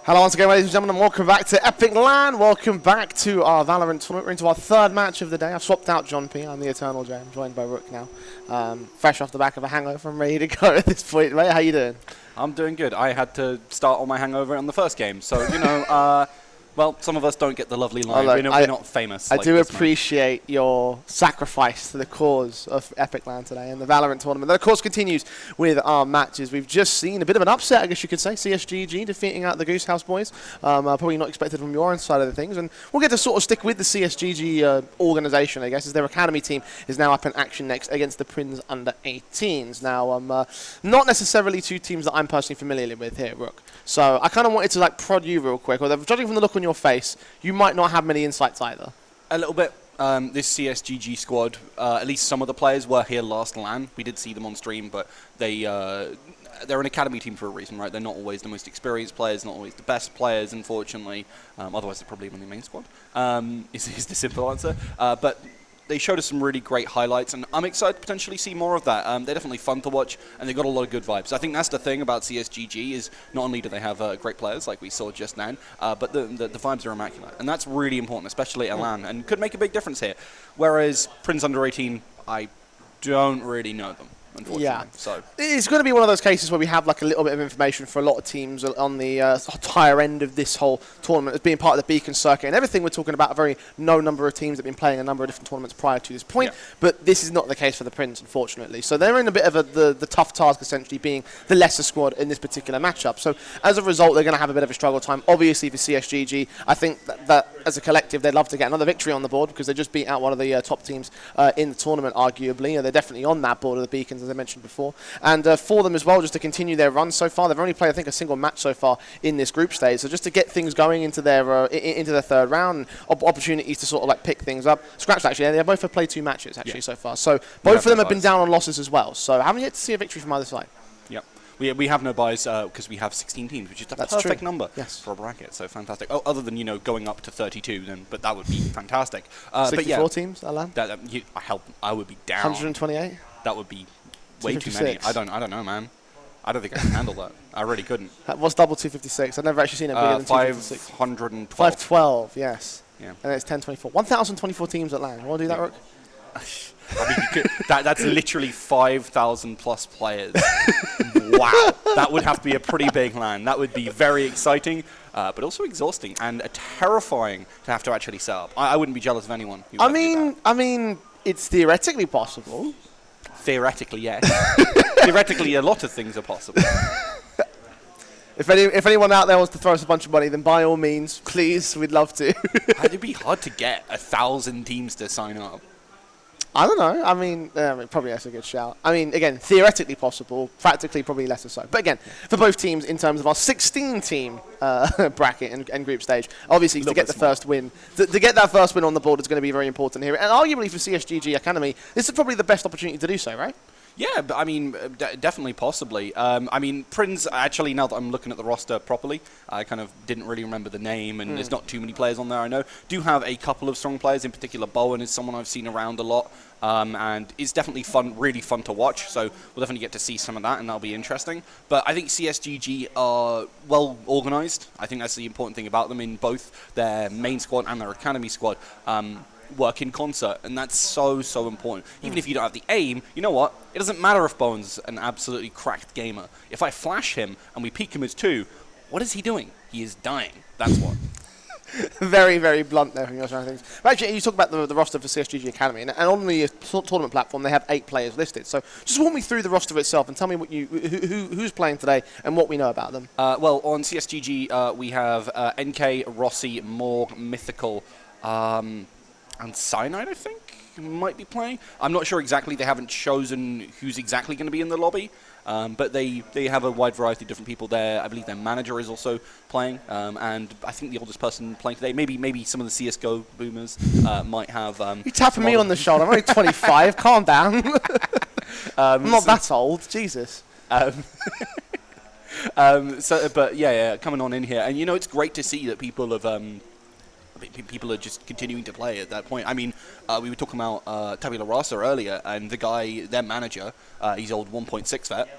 Hello once again, ladies and gentlemen, and welcome back to Epic LAN. Welcome back to our Valorant tournament. We're into our third match of the day. I've swapped out John P. I'm the Eternal J. I'm joined by Rook now. Fresh off the back of a hangover. I'm ready to go at this point. Mate, how you doing? I'm doing good. I had to start on my hangover on the first game, so, you know, well, some of us don't get the lovely line. Look, we're not famous. I like do this appreciate your sacrifice to the cause of Epic LAN today and the Valorant tournament. That, of course, continues with our matches. We've just seen a bit of an upset, I guess you could say. CSGG defeating out the Goose House boys. Probably not expected from your own side of the things. And we'll get to sort of stick with the CSGG organisation, I guess, as their academy team is now up in action next against the PRINS under 18s. Now, not necessarily two teams that I'm personally familiar with here, Rook. So I kind of wanted to like prod you real quick. Although judging from the look on your face, you might not have many insights either. A little bit. This CSGG squad, at least some of the players were here last LAN. We did see them on stream, but they're an academy team for a reason, right? They're not always the most experienced players, not always the best players, unfortunately. Otherwise, they're probably on the main squad, is the simple answer. But they showed us some really great highlights, and I'm excited to potentially see more of that. They're definitely fun to watch, and they've got a lot of good vibes. I think that's the thing about CSGG is not only do they have great players, like we saw just now, but the vibes are immaculate. And that's really important, especially at LAN, and could make a big difference here. Whereas PRINS under 18, I don't really know them, unfortunately. Yeah. So it's going to be one of those cases where we have like a little bit of information for a lot of teams on the higher end of this whole tournament as being part of the Beacon circuit and everything. We're talking about a very no number of teams that have been playing a number of different tournaments prior to this point, but this is not the case for the PRINS, unfortunately. So they're in a bit of the tough task, essentially being the lesser squad in this particular matchup. So as a result, they're going to have a bit of a struggle time. Obviously for CSGG, I think that as a collective, they'd love to get another victory on the board because they just beat out one of the top teams in the tournament, arguably. They're definitely on that board of the Beacons, as I mentioned before. And for them as well, just to continue their run so far, they've only played, I think, a single match so far in this group stage. So just to get things going into their third round, opportunities to sort of like pick things up. Scratch actually, they both have played 2 matches actually so far. So both of them have been down on losses as well. So haven't yet to see a victory from either side. Yep. We have no buys because we have 16 teams, which is the perfect number for a bracket. So fantastic. Oh, other than, you know, going up to 32, then, but that would be fantastic. 64 but yeah, teams, Alan? I would be down. 128? That would be way too many. I don't know, man. I don't think I can handle that. I really couldn't. What's double 256? I've never actually seen it bigger than 256. 512. 512, yes. Yeah. And it's 1024. 1,024 teams at LAN. You want to do that, Rook? I mean, that's literally 5,000 plus players. Wow. That would have to be a pretty big LAN. That would be very exciting, but also exhausting and terrifying to have to actually set up. I wouldn't be jealous of anyone who I mean, it's theoretically possible. Theoretically, yes. Theoretically, a lot of things are possible. If anyone out there wants to throw us a bunch of money, then by all means, please, we'd love to. It'd be hard to get 1,000 teams to sign up. I don't know. I mean, probably that's a good shout. I mean, again, theoretically possible, practically probably less or so. But again, for both teams, in terms of our 16-team bracket and group stage, obviously to get the first win, to get that first win on the board is going to be very important here. And arguably for CSGG Academy, this is probably the best opportunity to do so, right? Yeah, but I mean, definitely, possibly. I mean, PRINS, actually, now that I'm looking at the roster properly, I kind of didn't really remember the name, and there's not too many players on there, I know. Do have a couple of strong players, in particular, Bowen is someone I've seen around a lot, and it's definitely fun, really fun to watch, so we'll definitely get to see some of that, and that'll be interesting. But I think CSGG are well organized. I think that's the important thing about them in both their main squad and their academy squad. Work in concert, and that's so important. Even if you don't have the aim, you know what? It doesn't matter if Bowen's an absolutely cracked gamer. If I flash him and we peek him as 2, what is he doing? He is dying. That's what. Very, very blunt there from your side of things. But actually, you talk about the roster for CSGG Academy, and on the tournament platform, they have 8 players listed. So just walk me through the roster itself and tell me what who's playing today and what we know about them. Well, on CSGG, we have NK, Rossi, Morg, Mythical, and Cyanide, I think, might be playing. I'm not sure exactly. They haven't chosen who's exactly going to be in the lobby, but they have a wide variety of different people there. I believe their manager is also playing, and I think the oldest person playing today, maybe some of the CSGO boomers might have... You're tapping me on the shoulder. I'm only 25. Calm down. I'm not that old. Jesus. But yeah, coming on in here. And, you know, it's great to see that people have... people are just continuing to play at that point. I mean, we were talking about Tabula Rasa earlier, and the guy, their manager, he's old 1.6 vet,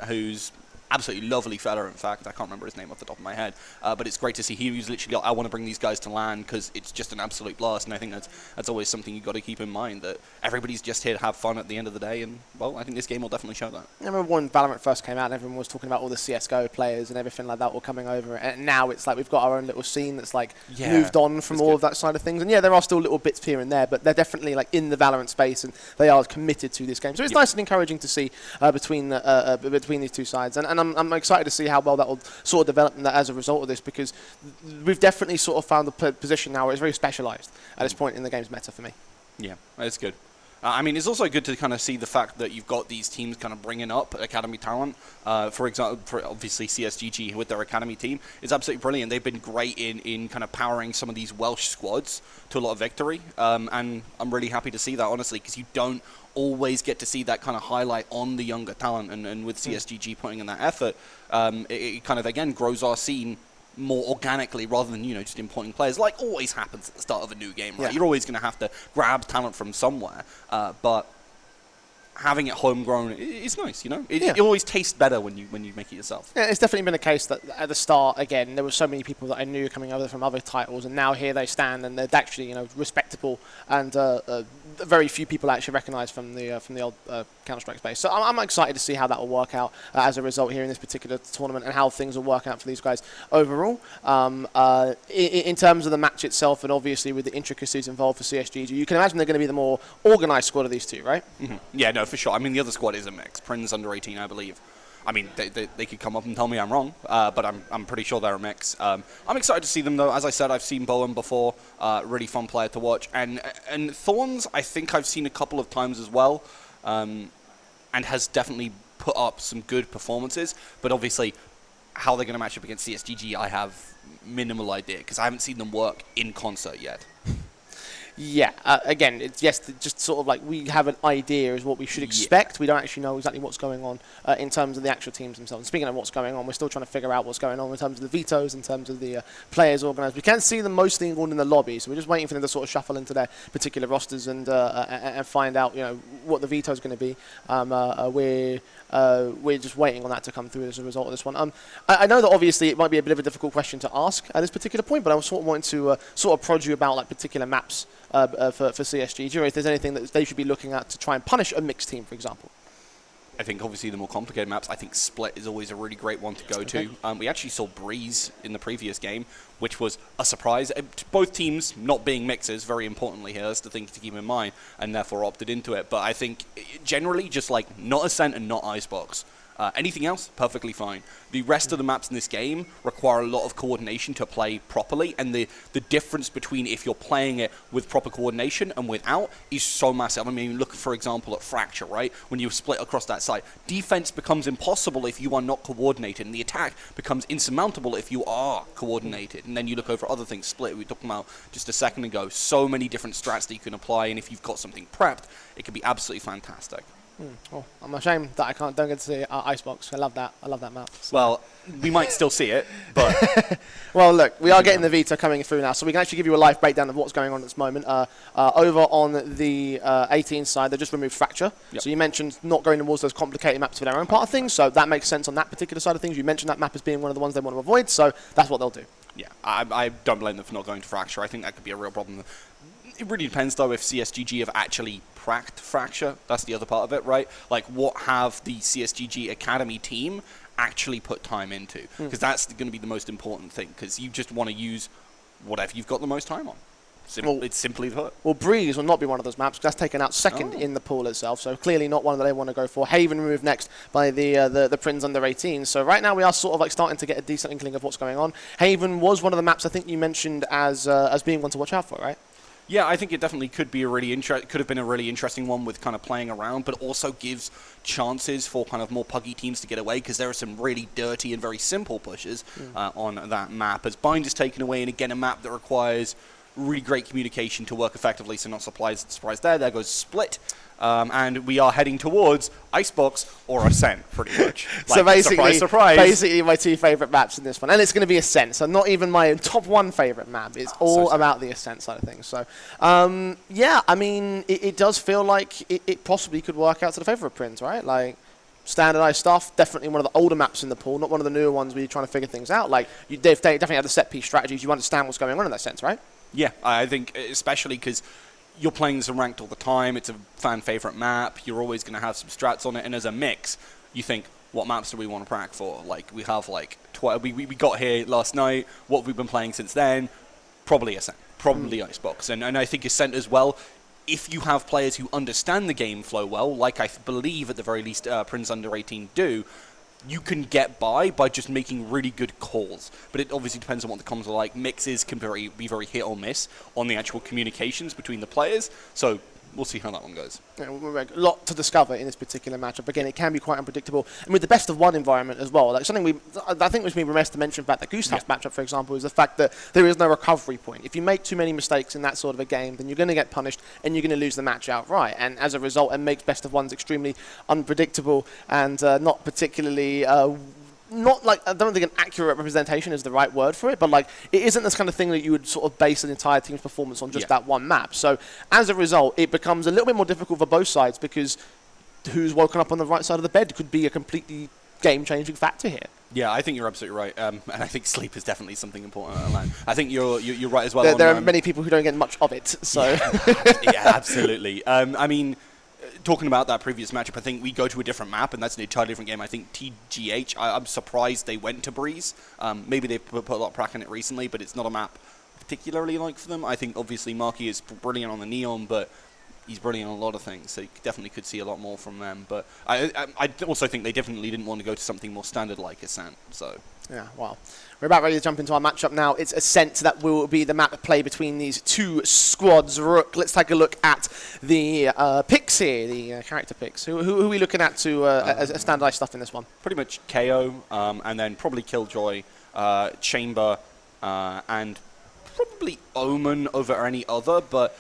who's absolutely lovely fella, in fact. I can't remember his name off the top of my head. But it's great to see he was literally like, I want to bring these guys to LAN because it's just an absolute blast. And I think that's always something you've got to keep in mind, that everybody's just here to have fun at the end of the day. And, well, I think this game will definitely show that. I remember when Valorant first came out and everyone was talking about all the CSGO players and everything like that all coming over. And now it's like we've got our own little scene that's like moved on from all of that side of things. And yeah, there are still little bits here and there, but they're definitely like in the Valorant space and they are committed to this game. So it's nice and encouraging to see between these two sides. And I'm excited to see how well that will sort of develop as a result of this, because we've definitely sort of found a position now where it's very specialised at this point in the game's meta for me. Yeah, that's good. I mean, it's also good to kind of see the fact that you've got these teams kind of bringing up academy talent. For example, obviously CSGG with their academy team is absolutely brilliant. They've been great in kind of powering some of these Welsh squads to a lot of victory. And I'm really happy to see that, honestly, because you don't always get to see that kind of highlight on the younger talent. And with CSGG putting in that effort, it kind of, again, grows our scene more organically rather than, you know, just importing players, like always happens at the start of a new game, right? You're always going to have to grab talent from somewhere, but having it homegrown is nice, you know? It always tastes better when you make it yourself. Yeah, it's definitely been a case that at the start, again, there were so many people that I knew coming over from other titles, and now here they stand, and they're actually, you know, respectable, and very few people actually recognise from the old Counter-Strike space. So I'm excited to see how that will work out as a result here in this particular tournament, and how things will work out for these guys overall. In terms of the match itself, and obviously with the intricacies involved for CSGG, you can imagine they're going to be the more organised squad of these two, right? Mm-hmm. Yeah, no, for sure. I mean, the other squad is a mix. PRINS under 18, I believe. I mean, they could come up and tell me I'm wrong, but I'm pretty sure they're a mix. I'm excited to see them, though. As I said, I've seen Bowen before. Really fun player to watch. And Thorns, I think I've seen a couple of times as well, and has definitely put up some good performances. But obviously, how they're going to match up against CSGG, I have minimal idea, because I haven't seen them work in concert yet. Yeah, again, it's just sort of like we have an idea as what we should expect. We don't actually know exactly what's going on in terms of the actual teams themselves. And speaking of what's going on, we're still trying to figure out what's going on in terms of the vetoes, in terms of the players organised. We can see them mostly all in the lobby, so we're just waiting for them to sort of shuffle into their particular rosters and find out, you know, what the veto is going to be. We're just waiting on that to come through as a result of this one. I know that obviously it might be a bit of a difficult question to ask at this particular point, but I was sort of wanting to sort of prod you about like particular maps for CSGG, or if there's anything that they should be looking at to try and punish a mixed team, for example. I think obviously the more complicated maps, I think Split is always a really great one to go to. We actually saw Breeze in the previous game, which was a surprise. Both teams not being mixers, very importantly here, that's the thing to keep in mind, and therefore opted into it. But I think generally just like not Ascent and not Icebox. Anything else, perfectly fine. The rest of the maps in this game require a lot of coordination to play properly, and the difference between if you're playing it with proper coordination and without is so massive. I mean, look, for example, at Fracture, right? When you split across that side, defense becomes impossible if you are not coordinated, and the attack becomes insurmountable if you are coordinated. And then you look over other things, Split, we talked about just a second ago, so many different strats that you can apply, and if you've got something prepped, it can be absolutely fantastic. Oh, I'm ashamed that don't get to see Icebox. I love that map. So. Well, we might still see it, but... Well, look, we are getting the veto coming through now, so we can actually give you a live breakdown of what's going on at this moment. Over on the 18 side, they just removed Fracture. So you mentioned not going towards those complicated maps for their own part of things, so that makes sense on that particular side of things. You mentioned that map as being one of the ones they want to avoid, so that's what they'll do. Yeah, I don't blame them for not going to Fracture. I think that could be a real problem. It really depends, though, if CSGG have actually cracked Fracture. That's the other part of it, right? Like, what have the CSGG Academy team actually put time into? Because that's going to be the most important thing, because you just want to use whatever you've got the most time on. It's simply put. Well, Breeze will not be one of those maps, because that's taken out second in the pool itself, so clearly not one that they want to go for. Haven removed next by the PRINS under 18. So right now we are sort of like starting to get a decent inkling of what's going on. Haven was one of the maps I think you mentioned as being one to watch out for, right? Yeah, I think it definitely could be could have been a really interesting one with kind of playing around, but also gives chances for kind of more puggy teams to get away, because there are some really dirty and very simple pushes on that map. As Bind is taken away, and again a map that requires really great communication to work effectively, so not surprise there. There goes Split. And we are heading towards Icebox or Ascent, pretty much. Like, so basically, surprise. Basically my two favourite maps in this one. And it's going to be Ascent, so not even my top one favourite map. It's all about the Ascent side of things. So, yeah, I mean, it does feel like it possibly could work out to the favour of PRINS, right? Like, standardized stuff. Definitely one of the older maps in the pool, not one of the newer ones where you're trying to figure things out. Like, they definitely have the set piece strategies. You understand what's going on in that sense, right? Yeah, I think especially because you're playing as a ranked all the time. It's a fan favorite map. You're always going to have some strats on it. And as a mix, you think, what maps do we want to prac for? Like, we have like, we got here last night. What have we been playing since then? Probably Ascent, probably Icebox. And I think Ascent as well, if you have players who understand the game flow well, like I believe at the very least PRINS under 18 do, you can get by just making really good calls. But it obviously depends on what the comms are like. Mixes can be very hit or miss on the actual communications between the players. So we'll see how that one goes. Yeah, a lot to discover in this particular matchup. Again, it can be quite unpredictable. And with the best of one environment as well, like something I think was remiss to mention about the Goose House matchup, for example, is the fact that there is no recovery point. If you make too many mistakes in that sort of a game, then you're going to get punished and you're going to lose the match outright. And as a result, it makes best of ones extremely unpredictable and not particularly not like, I don't think an accurate representation is the right word for it, but like, it isn't this kind of thing that you would sort of base an entire team's performance on just that one map. So as a result, it becomes a little bit more difficult for both sides because who's woken up on the right side of the bed could be a completely game-changing factor here. Yeah, I think you're absolutely right, and I think sleep is definitely something important on LAN. I think you're right as well. There are many people who don't get much of it, so yeah, absolutely. I mean, talking about that previous matchup, I think we go to a different map, and that's an entirely different game. I think TGH, I'm surprised they went to Breeze. Maybe they've put a lot of prac in it recently, but it's not a map particularly like for them. I think obviously Marky is brilliant on the Neon, but he's brilliant on a lot of things, so you definitely could see a lot more from them. But I also think they definitely didn't want to go to something more standard like Ascent. So yeah, well, we're about ready to jump into our matchup now. It's Ascent that will be the map play between these two squads. Rook, let's take a look at the picks here, the character picks. Who are we looking at to as standardized stuff in this one? Pretty much KO, and then probably Killjoy, Chamber, and probably Omen over any other, but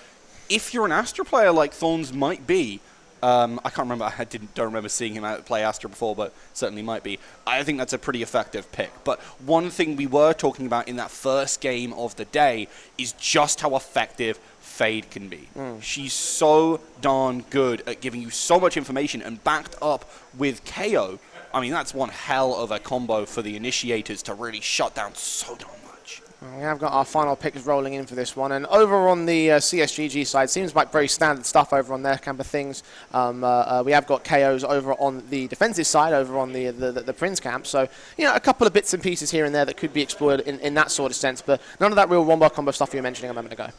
if you're an Astra player like Thorns might be, I can't remember, don't remember seeing him play Astra before, but certainly might be. I think that's a pretty effective pick. But one thing we were talking about in that first game of the day is just how effective Fade can be. She's so darn good at giving you so much information, and backed up with KO, I mean, that's one hell of a combo for the initiators to really shut down so darn much. We have got our final picks rolling in for this one, and over on the CSGG side, seems like very standard stuff over on their camp of things. We have got KOs over on the defensive side, over on the PRINS camp, so you know, a couple of bits and pieces here and there that could be explored in that sort of sense, but none of that real one-bar combo stuff you were mentioning a moment ago.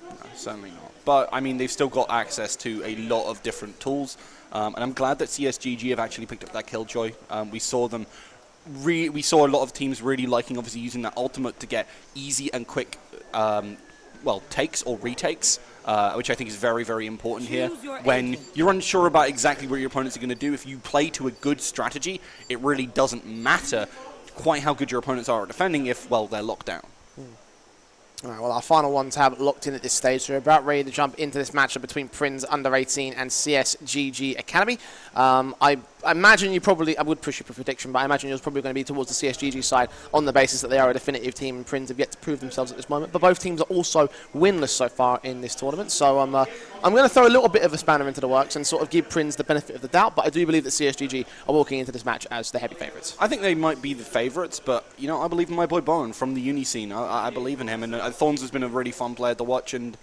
No, certainly not. But I mean, they've still got access to a lot of different tools, and I'm glad that CSGG have actually picked up that Killjoy. We saw them. We saw a lot of teams really liking, obviously, using that ultimate to get easy and quick, takes or retakes, which I think is very, very important here. When you're unsure about exactly what your opponents are going to do, if you play to a good strategy, it really doesn't matter quite how good your opponents are at defending if, well, they're locked down. All right, well, our final ones have locked in at this stage, so we're about ready to jump into this matchup between PRINS Under 18 and CSGG Academy. I imagine you probably, I would push you for prediction, but I imagine you're probably going to be towards the CSGG side on the basis that they are a definitive team, and PRINS have yet to prove themselves at this moment. But both teams are also winless so far in this tournament, so I'm going to throw a little bit of a spanner into the works and sort of give PRINS the benefit of the doubt, but I do believe that CSGG are walking into this match as the heavy favourites. I think they might be the favourites, but, you know, I believe in my boy Bowen from the uni scene. I believe in him, and Thorns has been a really fun player to watch, and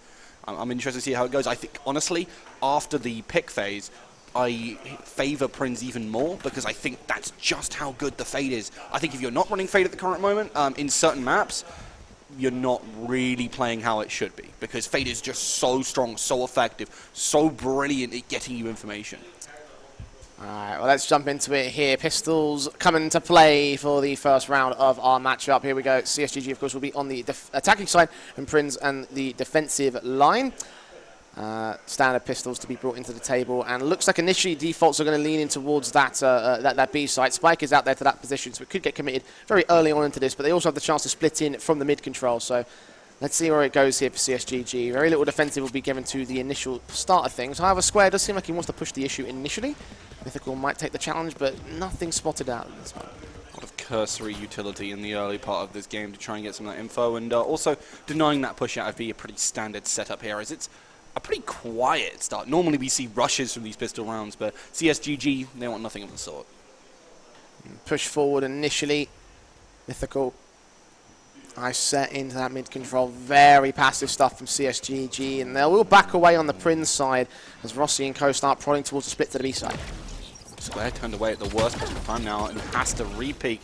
I'm interested to see how it goes. I think, honestly, after the pick phase, I favour PRINS even more because I think that's just how good the Fade is. I think if you're not running Fade at the current moment, in certain maps, you're not really playing how it should be because Fade is just so strong, so effective, so brilliant at getting you information. Alright, well, let's jump into it here. Pistols coming to play for the first round of our matchup. Here we go. CSGG, of course, will be on the attacking side, and PRINS and the defensive line. Standard pistols to be brought into the table, and looks like initially defaults are going to lean in towards that B site. Spike is out there to that position, so it could get committed very early on into this, but they also have the chance to split in from the mid control, so let's see where it goes here for CSGG. Very little defensive will be given to the initial start of things. However, Square does seem like he wants to push the issue initially. Mythical might take the challenge, but nothing spotted out in this one. A lot of cursory utility in the early part of this game to try and get some of that info, and also denying that push out would be a pretty standard setup here, as it's a pretty quiet start. Normally we see rushes from these pistol rounds, but CSGG, they want nothing of the sort. Push forward initially. Mythical. Nice set into that mid-control. Very passive stuff from CSGG, and they will back away on the PRINS side as Rossi and co start prodding towards the split to the B side. Square turned away at the worst possible time now and has to re-peek.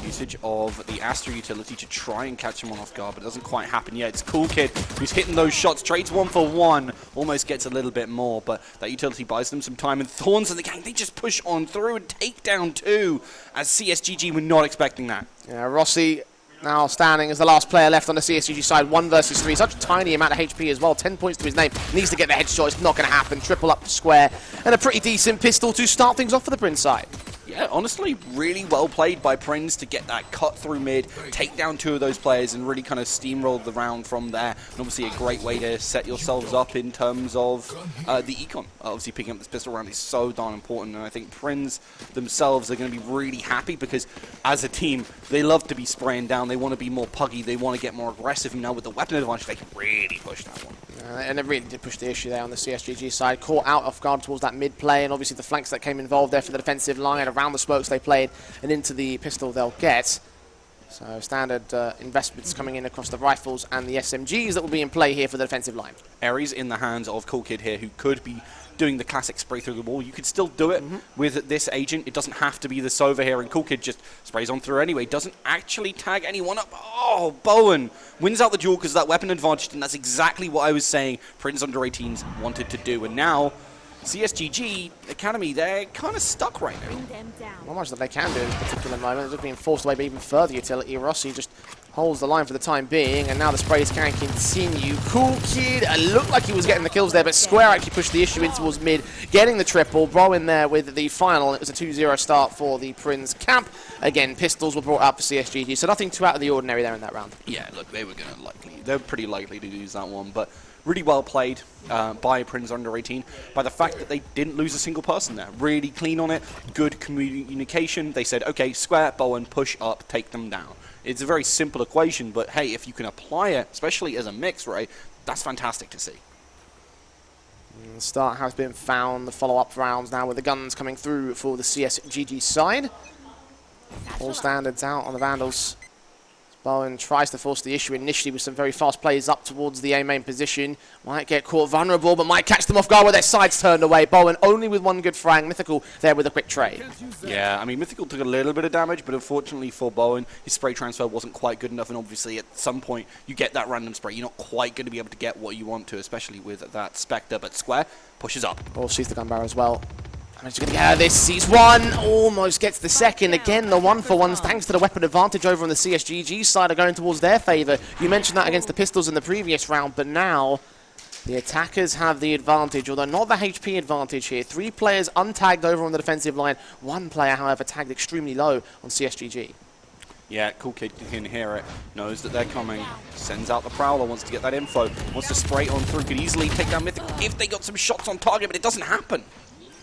Usage of the Astra utility to try and catch him on off guard, but it doesn't quite happen yet. It's Cool Kid who's hitting those shots, trades 1 for 1, almost gets a little bit more, but that utility buys them some time, and Thorns and the gang, they just push on through and take down 2, as CSGG were not expecting that. Yeah, Rossi now standing as the last player left on the CSGG side, 1 versus 3. Such a tiny amount of HP as well, 10 points to his name. Needs to get the headshot, it's not going to happen. Triple up to Square, and a pretty decent pistol to start things off for the PRINS side. Yeah, honestly, really well played by PRINS to get that cut through mid, take down 2 of those players, and really kind of steamroll the round from there. And obviously a great way to set yourselves up in terms of the econ. Obviously picking up this pistol round is so darn important, and I think PRINS themselves are going to be really happy because as a team, they love to be spraying down, they want to be more puggy, they want to get more aggressive, and now with the weapon advantage, they can really push that one. And it really did push the issue there on the CSGG side. Caught out off guard towards that mid play, and obviously the flanks that came involved there for the defensive line, around the smokes they played, and into the pistol they'll get. So standard investments coming in across the rifles and the SMGs that will be in play here for the defensive line. Ares in the hands of Cool Kid here, who could be doing the classic spray through the wall. You could still do it with this agent. It doesn't have to be the Sova here, and Cool Kid just sprays on through anyway. Doesn't actually tag anyone up. Oh, Bowen wins out the duel because of that weapon advantage, and that's exactly what I was saying PRINS under 18s wanted to do. And now CSGG Academy, they're kind of stuck right now. Not much that they can do in this particular moment. They're just being forced away by even further utility. Rossi just holds the line for the time being, and now the sprays can continue. Cool Kid looked like he was getting the kills there, but Square actually pushed the issue in towards mid, getting the triple. Bro in there with the final. It was a 2-0 start for the PRINS camp. Again, pistols were brought out for CSGG, so nothing too out of the ordinary there in that round. Yeah, look, they're pretty likely to lose that one, but really well played by PRINS under 18, by the fact that they didn't lose a single person there. Really clean on it, good communication. They said, okay, Square, Bowen, push up, take them down. It's a very simple equation, but hey, if you can apply it, especially as a mix, right, that's fantastic to see. And the start has been found, the follow-up rounds now with the guns coming through for the CSGG side. All standards out on the Vandals. Bowen tries to force the issue initially with some very fast plays up towards the A main position. Might get caught vulnerable, but might catch them off guard with their sides turned away. Bowen only with 1 good frag. Mythical there with a quick trade. Yeah, I mean, Mythical took a little bit of damage, but unfortunately for Bowen, his spray transfer wasn't quite good enough, and obviously at some point you get that random spray. You're not quite going to be able to get what you want to, especially with that Spectre, but Square pushes up. Oh, sees the gun barrel as well. Managed to get out of this, sees 1, almost gets the second. Again, the 1-for-1s, thanks to the weapon advantage over on the CSGG side, are going towards their favour. You mentioned that against the pistols in the previous round, but now the attackers have the advantage, although not the HP advantage here. 3 players untagged over on the defensive line. 1 player, however, tagged extremely low on CSGG. Yeah, Cool Kid can hear it, knows that they're coming, sends out the Prowler, wants to get that info, wants to spray on through, could easily take down Mythic if they got some shots on target, but it doesn't happen.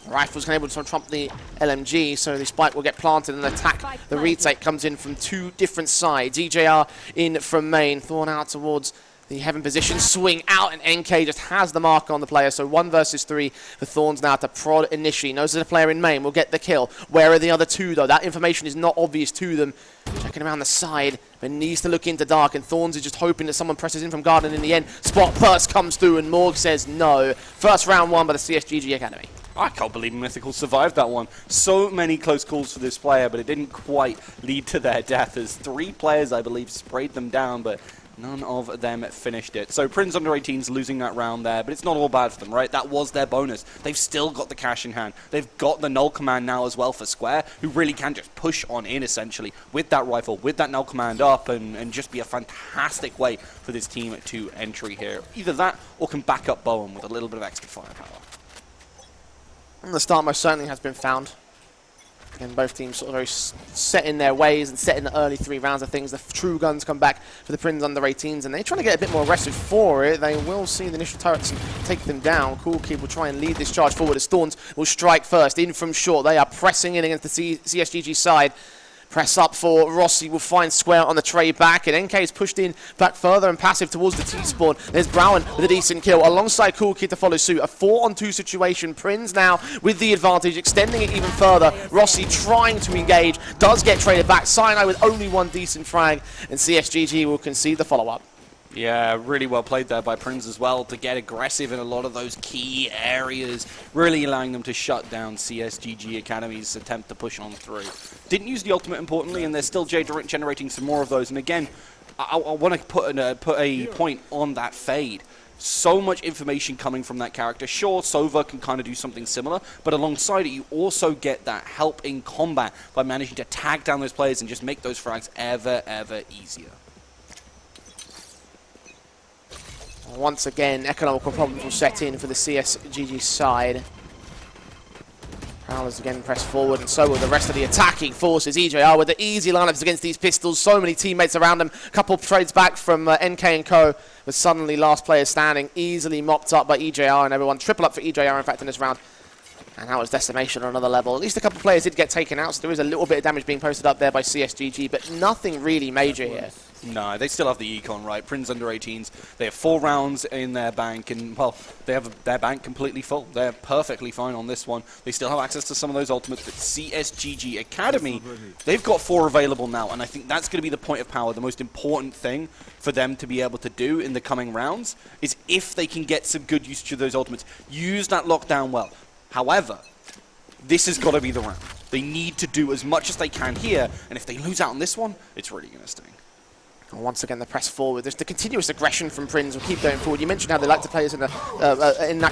Rifles able to trump the LMG, so the spike will get planted and attack. The retake comes in from 2 different sides. EJR in from main, Thorn out towards the heaven position, swing out, and NK just has the mark on the player. So 1 versus 3 for Thorns now to prod initially. Knows that a player in main will get the kill. Where are the other 2 though? That information is not obvious to them. Checking around the side, but needs to look into dark, and Thorns is just hoping that someone presses in from garden in the end. Spot burst comes through, and Morg says no. First round won by the CSGG Academy. I can't believe Mythical survived that one. So many close calls for this player, but it didn't quite lead to their death, as 3 players, I believe, sprayed them down, but none of them finished it. So PRINS under 18s losing that round there, but it's not all bad for them, right? That was their bonus. They've still got the cash in hand. They've got the null command now as well for Square, who really can just push on in, essentially, with that rifle, with that null command up, and just be a fantastic way for this team to entry here. Either that, or can back up Bowen with a little bit of extra firepower. And the start most certainly has been found. Again, both teams sort of very set in their ways and set in the early 3 rounds of things. The true guns come back for the PRINS under 18s, and they're trying to get a bit more aggressive for it. They will see the initial turrets and take them down. Cool Kid will try and lead this charge forward as Thorns will strike first. In from short, they are pressing in against the CSGG side. Press up for Rossi, will find Square on the trade back, and NK is pushed in back further and passive towards the T-spawn. There's Browen with a decent kill, alongside Cool Kid to follow suit. A 4-on-2 situation. Prinz now with the advantage, extending it even further. Rossi trying to engage, does get traded back. Cyanide with only one decent frag, and CSGG will concede the follow-up. Yeah, really well played there by Prinz as well to get aggressive in a lot of those key areas, really allowing them to shut down CSGG Academy's attempt to push on through. Didn't use the ultimate, importantly, and they're still generating some more of those. And again, I want to put a point on that fade. So much information coming from that character. Sure, Sova can kind of do something similar, but alongside it, you also get that help in combat by managing to tag down those players and just make those frags ever easier. Once again, economical problems will set in for the CSGG side. Prowlers again press forward, and so will the rest of the attacking forces. EJR with the easy lineups against these pistols. So many teammates around them. A couple of trades back from NK and Co. But suddenly last player standing, easily mopped up by EJR and everyone. Triple up for EJR, in fact, in this round. And that was decimation on another level. At least a couple of players did get taken out, so there is a little bit of damage being posted up there by CSGG, but nothing really major here. No, they still have the econ, right? Prinz under 18s. They have 4 rounds in their bank, and, well, they have their bank completely full. They're perfectly fine on this one. They still have access to some of those ultimates, but CSGG Academy, they've got 4 available now, and I think that's going to be the point of power. The most important thing for them to be able to do in the coming rounds is if they can get some good usage of those ultimates, use that lockdown well. However, this has got to be the round. They need to do as much as they can here, and if they lose out on this one, it's really going to sting. And once again, the press forward. There's the continuous aggression from Prinz will keep going forward. You mentioned how they like to play us in that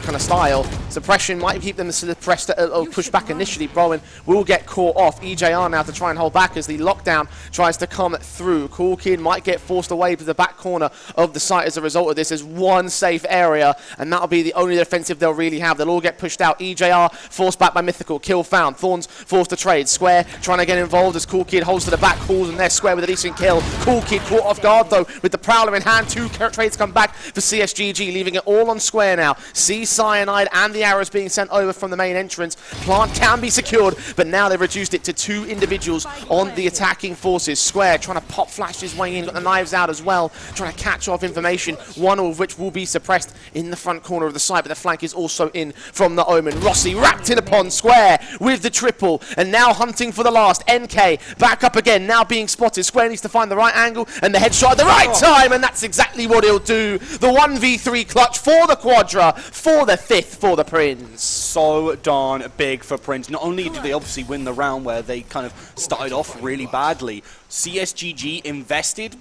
kind of style. Suppression might keep them suppressed or push back initially. Browen will get caught off. EJR now to try and hold back as the lockdown tries to come through. Cool Kid might get forced away to the back corner of the site as a result of this. There's one safe area, and that'll be the only defensive they'll really have. They'll all get pushed out. EJR forced back by Mythical. Kill found. Thorns forced to trade. Square trying to get involved as Cool Kid holds to the back, calls, and there's Square with a decent kill. Cool Kid caught off guard though with the Prowler in hand. 2 trades come back for CSGG, leaving it all on Square now. See Cyanide and the arrows being sent over from the main entrance. Plant can be secured, but now they've reduced it to 2 individuals on the attacking forces. Square trying to pop flash his way in, got the knives out as well, trying to catch off information, one of which will be suppressed in the front corner of the site, but the flank is also in from the Omen. Rossi wrapped in upon Square with the triple, and now hunting for the last. NK back up again, now being spotted. Square needs to find the right angle and the headshot at the right time, and that's exactly what he'll do. The 1v3 clutch for the Quadra, for the 5th for the Prinz. So darn big for Prinz. Not only did they obviously win the round where they kind of started off really badly, CSGG invested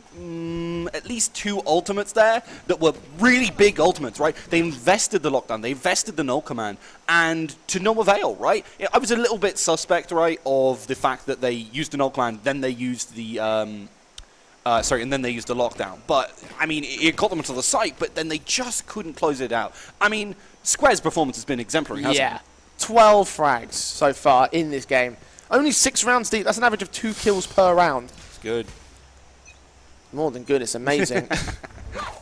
at least 2 ultimates there that were really big ultimates, right? They invested the lockdown, they invested the null command, and to no avail, right? I was a little bit suspect, right, of the fact that they used the null command, then they used the and then they used the lockdown. But, I mean, it got them to the site, but then they just couldn't close it out. I mean, Square's performance has been exemplary, hasn't it? Yeah, 12 frags so far in this game. Only 6 rounds deep. That's an average of 2 kills per round. It's good. More than good, it's amazing.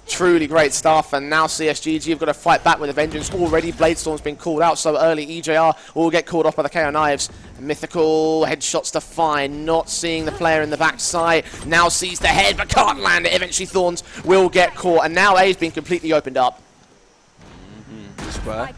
Truly great stuff, and now CSGG have got to fight back with a vengeance. Already Bladestorm's been called out so early. EJR will get called off by the KO knives. Mythical headshots to find, not seeing the player in the backside. Now sees the head, but can't land it. Eventually Thorns will get caught, and now A's been completely opened up. Square,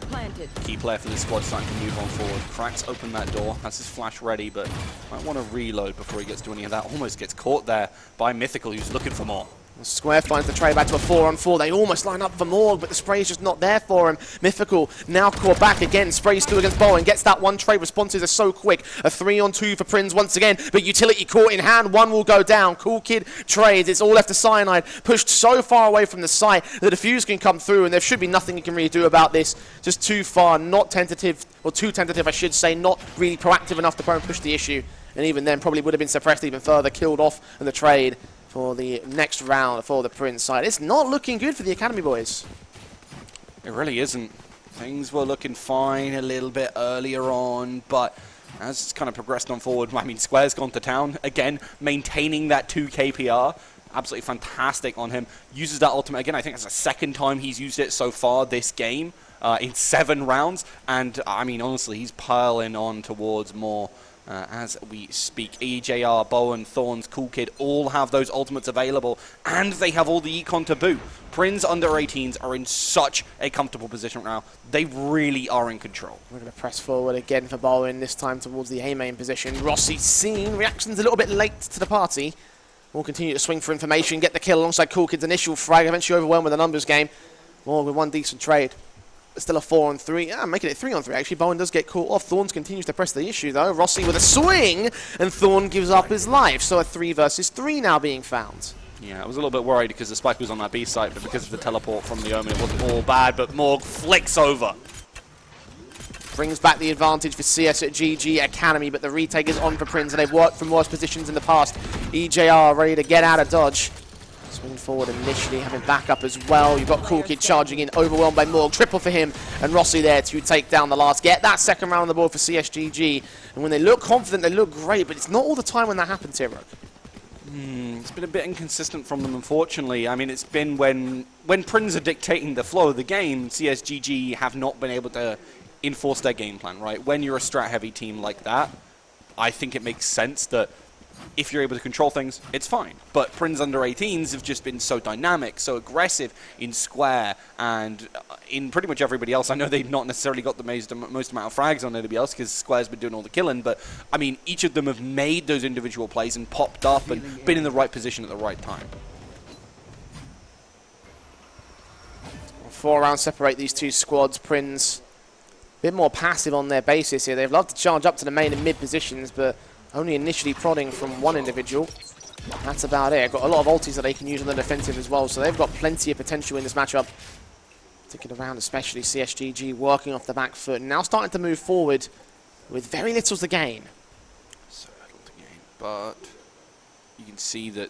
key player for this squad, starting to move on forward. Cracks open that door, has his flash ready, but might want to reload before he gets to any of that. Almost gets caught there by Mythical, who's looking for more. Square finds the trade back to a 4-on-4. They almost line up for more, but the spray is just not there for him. Mythical now caught back again. Sprays 2 against Bowen. Gets that one trade. Responses are so quick. A 3-on-2 for Prinz once again, but utility caught in hand. 1 will go down. Cool Kid trades. It's all left to Cyanide. Pushed so far away from the site that the defuse can come through, and there should be nothing you can really do about this. Just too far. Not tentative, or too tentative, I should say. Not really proactive enough to try and push the issue. And even then, probably would have been suppressed even further. Killed off in the trade for the next round for the Prinz side. It's not looking good for the Academy boys. It really isn't. Things were looking fine a little bit earlier on, but as it's kind of progressed on forward, I mean, Square's gone to town. Again, maintaining that 2 KPR. Absolutely fantastic on him. Uses that ultimate again. I think it's the 2nd time he's used it so far this game in 7 rounds. And, I mean, honestly, he's piling on towards more as we speak. EJR, Bowen, Thorns, Cool Kid all have those ultimates available, and they have all the econ to boot. PRINS under 18s are in such a comfortable position right now. They really are in control. We're going to press forward again for Bowen, this time towards the A main position. Rossi seen, reactions a little bit late to the party. We'll continue to swing for information, get the kill alongside Cool Kid's initial frag, eventually overwhelmed with a numbers game. More with one decent trade. Still a 4-on-3. Yeah, making it 3-on-3 actually. Bowen does get caught off. Thorns continues to press the issue though. Rossi with a swing, and Thorn gives up his life. So a 3 versus 3 now being found. Yeah, I was a little bit worried because the spike was on that B site, but because of the teleport from the Omen, it wasn't all bad, but Morg flicks over. Brings back the advantage for CSGG Academy, but the retake is on for PRINS, and they've worked from worse positions in the past. EJR ready to get out of dodge. Swinging forward initially, having backup as well. You've got Cool Kid charging in, overwhelmed by Morg. Triple for him, and Rossi there to take down the last. Get that second round on the board for CSGG. And when they look confident, they look great, but it's not all the time when that happens here, Rook. It's been a bit inconsistent from them, unfortunately. I mean, it's been when PRINS are dictating the flow of the game, CSGG have not been able to enforce their game plan, right? When you're a strat-heavy team like that, I think it makes sense that if you're able to control things, it's fine. But PRINS under 18s have just been so dynamic, so aggressive in Square and in pretty much everybody else. I know they've not necessarily got the most amount of frags on anybody else because Square's been doing all the killing, but I mean, each of them have made those individual plays and popped up and been in the right position at the right time. 4 rounds separate these two squads. PRINS a bit more passive on their basis here. They've loved to charge up to the main and mid positions, but only initially prodding from one individual. That's about it. Got a lot of ultis that they can use on the defensive as well, so they've got plenty of potential in this matchup. Particular round, especially CSGG working off the back foot. Now starting to move forward with very little to gain. So little to gain, but you can see that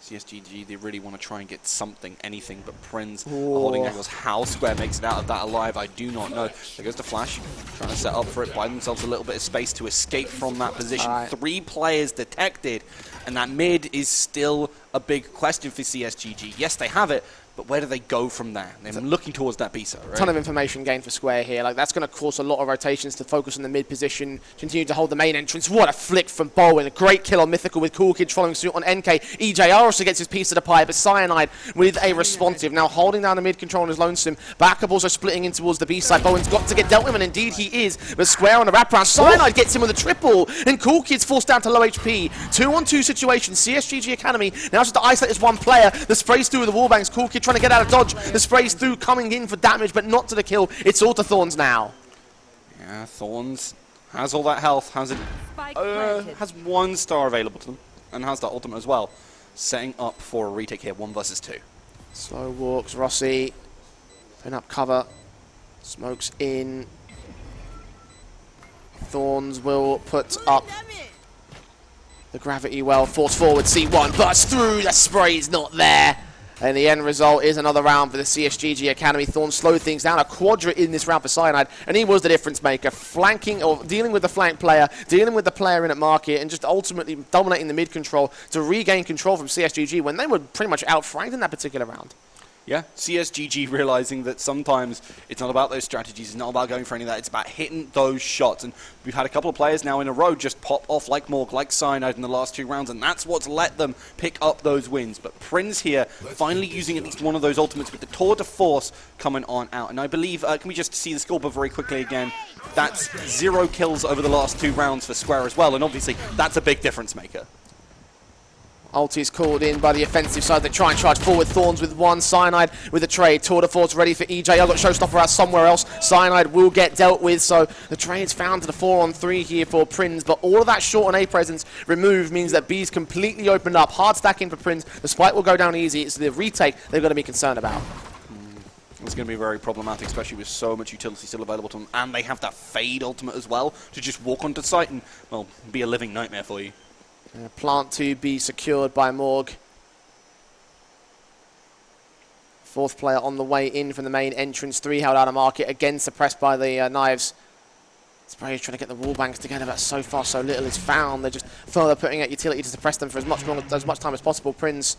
CSGG, they really want to try and get something, anything, but PRINS are holding angles. How Square makes it out of that alive, I do not know. There goes the flash, trying to set up for it, buy themselves a little bit of space to escape from that position. 3 players detected, and that mid is still a big question for CSGG. Yes, they have it, but where do they go from there? They're looking towards that B site, right? Ton of information gained for Square here. Like, that's going to cause a lot of rotations to focus on the mid position, continue to hold the main entrance. What a flick from Bowen. A great kill on Mythical with Cool Kid following suit on NK. EJR also gets his piece of the pie, but Cyanide with a responsive. Now holding down the mid control on his lonesome. Backup also splitting in towards the B side. Bowen's got to get dealt with, and indeed he is. But Square on the wraparound. Cyanide gets him with a triple, and Cool Kid's forced down to low HP. 2-on-2 situation. CSGG Academy now just to isolate this one player. The sprays through with the wallbangs. Cool Kid trying to get out of dodge. The sprays through, coming in for damage, but not to the kill. It's all to Thorns now. Yeah, Thorns has all that health, has 1 star available to them, and has that ultimate as well. Setting up for a retake here, 1 versus 2. Slow walks, Rossi. Putting up cover. Smokes in. Thorns will put up the gravity well. Force forward, C1, bursts through. The spray's not there. And the end result is another round for the CSGG Academy. Thorn slowed things down. A quadra in this round for Cyanide, and he was the difference maker. Flanking, or dealing with the flank player, dealing with the player in at market, and just ultimately dominating the mid control to regain control from CSGG when they were pretty much outfranked in that particular round. Yeah, CSGG realizing that sometimes it's not about those strategies, it's not about going for any of that, it's about hitting those shots. And we've had a couple of players now in a row just pop off like Morg, like Cyanide in the last 2 rounds, and that's what's let them pick up those wins. But PRINS here, finally using at least one of those ultimates with the Tour de Force coming on out. And I believe, can we just see the scoreboard very quickly again? That's 0 kills over the last 2 rounds for Square as well, and obviously that's a big difference maker. Ulti's called in by the offensive side. They try and charge forward. Thorns with 1. Cyanide with a trade. Tour de Force ready for EJ. I've got Showstopper out somewhere else. Cyanide will get dealt with. So the trade's found to the 4-on-3 here for PRINS. But all of that short on A presence removed means that B's completely opened up. Hard stacking for PRINS. The spike will go down easy. It's the retake they've got to be concerned about. It's going to be very problematic, especially with so much utility still available to them. And they have that Fade ultimate as well to just walk onto site and, well, be a living nightmare for you. Plant to be secured by Morg. 4th player on the way in from the main entrance. 3 held out of market. Again suppressed by the knives. Spray's trying to get the wall banks together, but so far so little is found. They're just further putting out utility to suppress them for as much time as possible. PRINS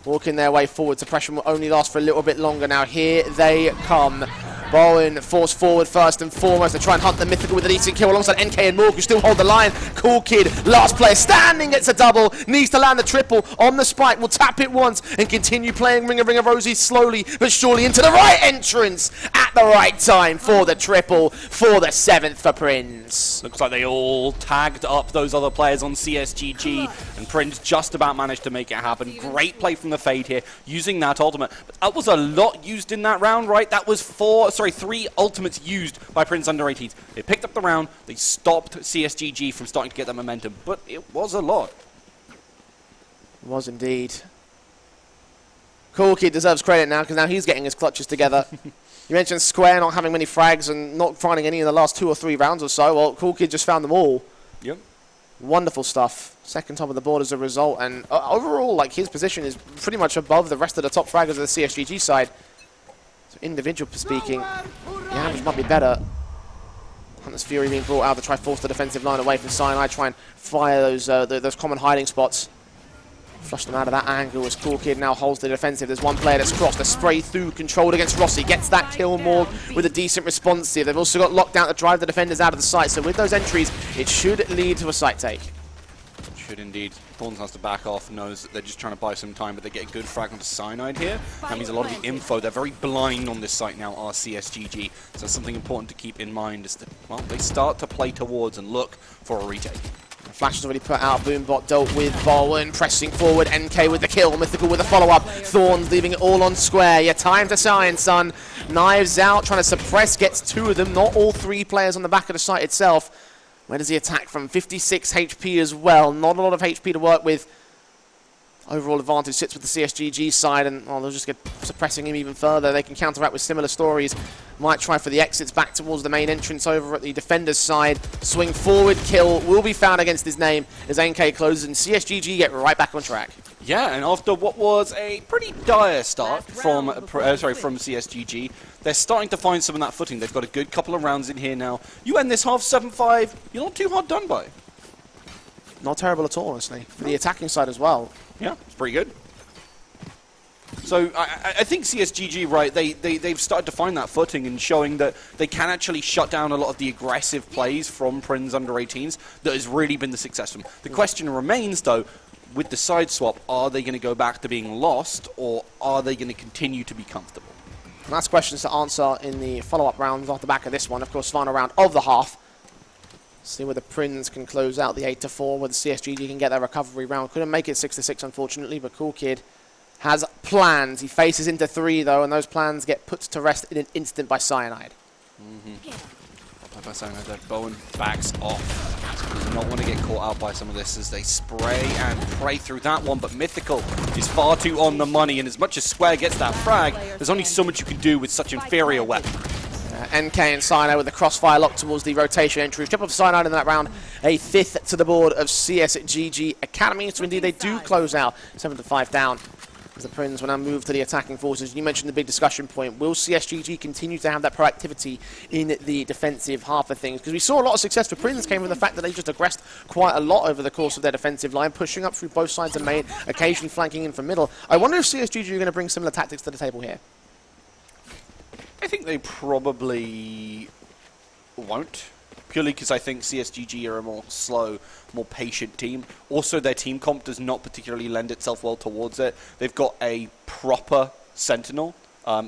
walking their way forward. Suppression will only last for a little bit longer now. Here they come. Bowen forced forward first and foremost to try and hunt the Mythical with a decent kill alongside NK and Morg, who still hold the line. Cool Kid, last player standing, gets a double, needs to land the triple on the spike, will tap it once and continue playing Ring of Roses slowly but surely into the right entrance at the right time for the triple for the 7th for PRINS. Looks like they all tagged up those other players on CSGG, and PRINS just about managed to make it happen. Great play from the Fade here, using that ultimate. But that was a lot used in that round, right? That was 3 ultimates used by PRINS under 18s. They picked up the round, they stopped CSGG from starting to get that momentum, but it was a lot. It was indeed. Cool Kid deserves credit now, because now he's getting his clutches together. You mentioned Square not having many frags and not finding any in the last 2 or 3 rounds or so. Well, Cool Kid just found them all. Yep. Wonderful stuff. Second top of the board as a result, and overall, like, his position is pretty much above the rest of the top fraggers of the CSGG side. So individual speaking, the average might be better. Hunter's Fury being brought out to try force the defensive line away from Cyanide, try and fire those common hiding spots. Flush them out of that angle as Cool Kid now holds the defensive. There's one player that's crossed. A spray through, controlled against Rossi. Gets that kill, Morg, with a decent response here. They've also got lockdown to drive the defenders out of the site. So with those entries, it should lead to a site take. Should indeed. Thorns has to back off, knows that they're just trying to buy some time, but they get a good frag onto Cyanide here. That means a lot of the info, they're very blind on this site now, are CSGG. So that's something important to keep in mind is that, well, they start to play towards and look for a retake. Flash has already put out. Boombot dealt with Bowen, pressing forward. NK with the kill. Mythical with the follow-up. Thorns leaving it all on Square. Yeah, time to shine, son. Knives out, trying to suppress. Gets 2 of them. Not all 3 players on the back of the site itself. Where does he attack from? 56 HP as well. Not a lot of HP to work with. Overall advantage sits with the CSGG side, and they'll just get suppressing him even further. They can counteract with similar stories. Might try for the exits back towards the main entrance over at the defender's side. Swing forward, kill will be found against his name as NK closes, and CSGG get right back on track. Yeah, and after what was a pretty dire start from CSGG, they're starting to find some of that footing. They've got a good couple of rounds in here now. You end this half 7-5, you're not too hard done by. Not terrible at all, honestly. For the attacking side as well. Yeah, it's pretty good. So I think CSGG, right, they've started to find that footing and showing that they can actually shut down a lot of the aggressive plays from PRINS under 18s that has really been the success for them. The question remains, though, with the side swap, are they going to go back to being lost, or are they going to continue to be comfortable? And that's questions to answer in the follow-up rounds off the back of this one. Of course, final round of the half. See whether PRINS can close out the 8-4, whether CSGG can get their recovery round. Couldn't make it 6-6, unfortunately, but Cool Kid has plans. He faces into 3, though, and those plans get put to rest in an instant by Cyanide. By Cyanide there. Bowen backs off. Does not want to get caught out by some of this as they spray and pray through that one, but Mythical is far too on the money, and as much as Square gets that frag, there's only so much you can do with such inferior weapon. NK and Cyanide with the crossfire lock towards the rotation entry. Strip off Cyanide in that round. A 5th to the board of CSGG Academy. So indeed they do close out 7-5 down. As the PRINS will now move to the attacking forces. You mentioned the big discussion point. Will CSGG continue to have that proactivity in the defensive half of things? Because we saw a lot of success for PRINS came from the fact that they just aggressed quite a lot over the course of their defensive line, pushing up through both sides of main, occasionally flanking in from middle. I wonder if CSGG are going to bring similar tactics to the table here. I think they probably won't, purely because I think CSGG are a more slow, more patient team. Also, their team comp does not particularly lend itself well towards it. They've got a proper Sentinel.